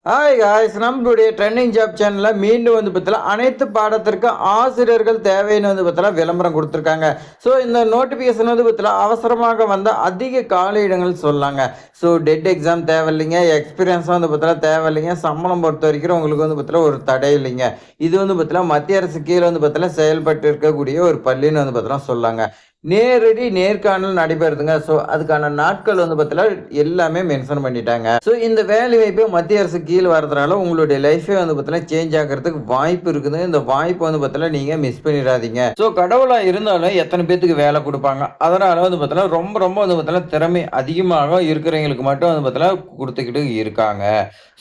Hi guys, நம்மளுடைய trending job சேனல்ல மீண்டும் பார்த்தீங்கன்னா அனைத்து பாடத்திற்கு ஆசிரியர்கள் தேவைன்னு பார்த்தீங்கன்னா விளம்பரம் கொடுத்துருக்காங்க. ஸோ இந்த நோட்டிஃபிகேஷன் பார்த்தீங்கன்னா அவசரமாக வந்த அதிக காலியிடங்கள் சொல்லாங்க. ஸோ டெட் எக்ஸாம் தேவையில்லைங்க, எக்ஸ்பீரியன்ஸும் பார்த்தீங்கன்னா தேவையில்லைங்க, சம்பளம் பொறுத்த வரைக்கும் உங்களுக்கு பார்த்தீங்கன்னா ஒரு தடை இல்லைங்க. இது பார்த்தீங்கன்னா மத்திய அரசு கீழே பார்த்தீங்கன்னா செயல்பட்டு இருக்கக்கூடிய ஒரு பள்ளின்னு பார்த்தீங்கன்னா சொல்லாங்க. நேரடி நேர்காணல் நடைபெறுதுங்க. ஸோ அதுக்கான நாட்கள் பார்த்தீங்கன்னா எல்லாமே மென்ஷன் பண்ணிட்டாங்க. ஸோ இந்த வேலை வாய்ப்பு மத்திய அரசு கீழே வரதுனால உங்களுடைய லைஃபே பார்த்தீங்கன்னா சேஞ்ச் ஆகிறதுக்கு வாய்ப்பு இருக்குது. இந்த வாய்ப்பு பார்த்தீங்கன்னா நீங்க மிஸ் பண்ணிடாதீங்க. ஸோ கடவுளா இருந்தாலும் எத்தனை பேத்துக்கு வேலை கொடுப்பாங்க. அதனால பார்த்தீங்கன்னா ரொம்ப ரொம்ப பார்த்தீங்கன்னா திறமை அதிகமாக இருக்கிறவங்களுக்கு மட்டும் பார்த்தீங்கன்னா கொடுத்துக்கிட்டு இருக்காங்க.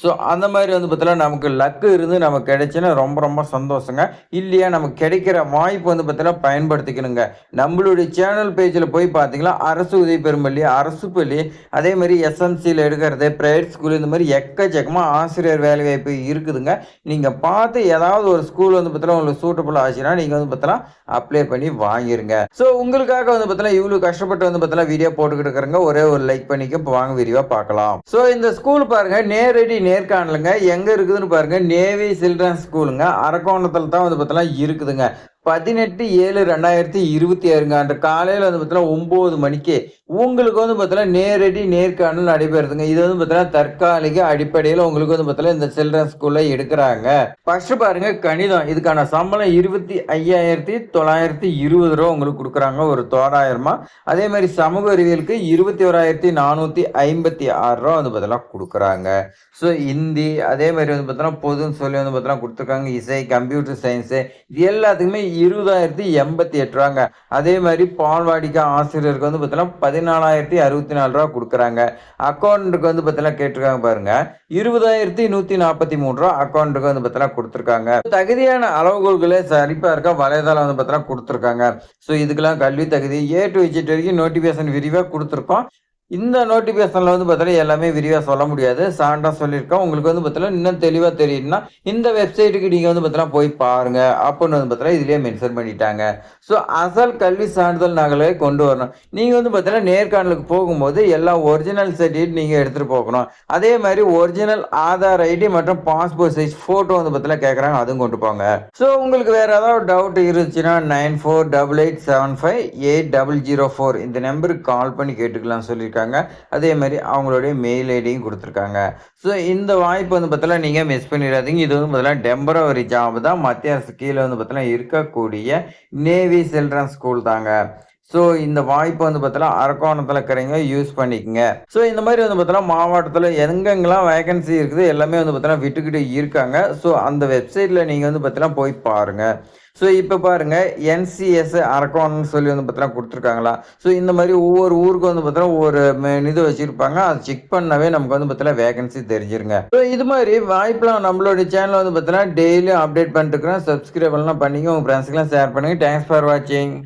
ஸோ அந்த மாதிரி பார்த்தீங்கன்னா நமக்கு லக்கு இருந்து நமக்கு கிடைச்சுன்னா ரொம்ப ரொம்ப சந்தோஷங்க. இல்லையா நமக்கு கிடைக்கிற வாய்ப்பு பார்த்தீங்கன்னா பயன்படுத்திக்கணுங்க. நம்மளுடைய சேனல் பேஜில் போய் பார்த்தீங்கன்னா அரசு உதவி பெறும் பள்ளி, அரசு பள்ளி, அதே மாதிரி எஸ்எம்சியில் எடுக்கிறது, பிரைவேட் ஸ்கூல், இந்த மாதிரி எக்கச்சக்கமாக ஆசிரியர் வேலைவாய்ப்பு இருக்குதுங்க. நீங்கள் பார்த்து ஏதாவது ஒரு ஸ்கூல் பார்த்தீங்கன்னா உங்களுக்கு சூட்டபுள் ஆச்சுன்னா நீங்கள் பார்த்தீங்கன்னா அப்ளை பண்ணி வாங்கிருங்க. ஸோ உங்களுக்காக பார்த்தீங்கன்னா இவ்வளோ கஷ்டப்பட்டு பார்த்தீங்கன்னா வீடியோ போட்டுக்கிட்டு இருக்கிறங்க. ஒரே ஒரு லைக் பண்ணிக்க, இப்போ வாங்க வீடியோ பார்க்கலாம். ஸோ இந்த ஸ்கூல் பாருங்க, நேரடி நேர்காணலுங்க. எங்கே இருக்குதுன்னு பாருங்க, நேவி சில்ட்ரன் ஸ்கூலுங்க, அரக்கோணத்தில் தான் பார்த்தீங்கன்னா இருக்குதுங்க. 18/7/2026 அன்று காலையில் பார்த்தீங்கன்னா 9 மணிக்கு உங்களுக்கு பார்த்தீங்கன்னா நேரடி நேர்காணல் நடைபெறுதுங்க. இது பார்த்தீங்கன்னா தற்காலிக அடிப்படையில் உங்களுக்கு பார்த்தீங்கன்னா இந்த சில்ட்ரன் ஸ்கூல்ல எடுக்கிறாங்க. ஃபர்ஸ்ட் பாருங்க கணிதம், இதுக்கான சம்பளம் 25,920 ரூபா உங்களுக்கு கொடுக்குறாங்க ஒரு தோராயிரமா. அதே மாதிரி சமூக அறிவியலுக்கு 21,456 ரூபா பார்த்தீங்கன்னா கொடுக்குறாங்க. ஸோ ஹிந்தி, அதே மாதிரி பார்த்தீங்கன்னா பொதுன்னு சொல்லி பார்த்தீங்கன்னா கொடுத்துருக்காங்க. இசை, கம்ப்யூட்டர் சயின்ஸு, இது எல்லாத்துக்குமே 20,088 ரூபாங்க. அதே மாதிரி பால்வாடிக்கு ஆசிரியருக்கு பார்த்தீங்கன்னா 14,064 ரூபா கொடுக்குறாங்க. அக்கௌண்ட்டுக்கு பார்த்தீங்கன்னா கேட்டிருக்காங்க பாருங்க, 20,143 ரூபா அக்கௌண்ட்டுக்கு பார்த்தீங்கன்னா கொடுத்துருக்காங்க. தகுதியான அளவுகோல்களை சரிப்பா இருக்க வலைதளம் பார்த்தீங்கன்னா கொடுத்துருக்காங்க. ஸோ இதுக்கெல்லாம் கல்வி தகுதி A to Z வரைக்கும் நோட்டிஃபிகேஷன் விரிவாக கொடுத்துருக்கோம். இந்த நோட்டிஃபிகேஷன்ல பார்த்தீங்கன்னா எல்லாமே விரிவாக சொல்ல முடியாது, ஷார்ட்டா சொல்லியிருக்கோம். உங்களுக்கு பார்த்தீங்கன்னா இன்னும் தெளிவாக தெரியும்னா இந்த வெப்சைட்டுக்கு நீங்கள் பார்த்தீங்கன்னா போய் பாருங்க அப்படின்னு பார்த்தீங்கன்னா இதுலேயே மென்ஷன் பண்ணிட்டாங்க. ஸோ அசல் கல்வி சான்றிதழ் நகலை கொண்டு வரணும். நீங்கள் பார்த்தீங்கன்னா நேர்காணலுக்கு போகும்போது எல்லா ஒரிஜினல் சர்டிஃபிகேட் நீங்கள் எடுத்துகிட்டு போகணும். அதே மாதிரி ஒரிஜினல் ஆதார் ஐடி மற்றும் பாஸ்போர்ட் சைஸ் ஃபோட்டோ பார்த்தீங்கன்னா கேட்குறாங்க, அதுவும் கொண்டு போங்க. ஸோ உங்களுக்கு வேறு ஏதாவது டவுட் இருந்துச்சுன்னா 9488758004 இந்த நம்பருக்கு கால் பண்ணி கேட்டுக்கலாம் சொல்லியிருக்காங்க. அதே மாதிரி அவங்களுடைய மெயில் ஐடியும் கொடுத்துருக்காங்க. ஸோ இந்த வாய்ப்பு பார்த்தீங்கன்னா நீங்கள் மிஸ் பண்ணிடாதீங்க. இது பார்த்தீங்கன்னா டெம்பரவரி ஜாப் தான். மத்திய அரசு கீழே பார்த்தீங்கன்னா இருக்கக்கூடிய நேவி சில்ட்ரன் ஸ்கூல் தாங்க. ஸோ இந்த வாய்ப்பு பார்த்தீங்கன்னா அரக்கோணத்தில் இருக்கிறவங்க யூஸ் பண்ணிக்கங்க. ஸோ இந்த மாதிரி பார்த்தீங்கன்னா மாவட்டத்தில் எங்கெங்கெல்லாம் வேகன்சி இருக்குது எல்லாமே பார்த்தீங்கன்னா விட்டுக்கிட்டு இருக்காங்க. ஸோ அந்த வெப்சைட்டில் நீங்கள் பார்த்தீங்கன்னா போய் பாருங்கள். ஸோ இப்போ பாருங்கள், NCS அரக்கோணம்னு சொல்லி பார்த்தீங்கன்னா கொடுத்துருக்காங்களா. ஸோ இந்த மாதிரி ஒவ்வொரு ஊருக்கு பார்த்தீங்கன்னா ஒவ்வொரு இது வச்சுருப்பாங்க. அதை செக் பண்ணவே நமக்கு பார்த்தீங்கன்னா வேகன்சி தெரிஞ்சிருங்க. ஸோ இது மாதிரி வாய்ப்பெலாம் நம்மளுடைய சேனல் பார்த்தீங்கன்னா டெய்லியும் அப்டேட் பண்ணிட்டு இருக்கிறேன். சப்ஸ்கிரைப் எல்லாம் பண்ணிங்க, உங்கள் ஃப்ரெண்ட்ஸுக்கெல்லாம் ஷேர் பண்ணுங்கள். தேங்க்ஸ் ஃபார் வாட்சிங்.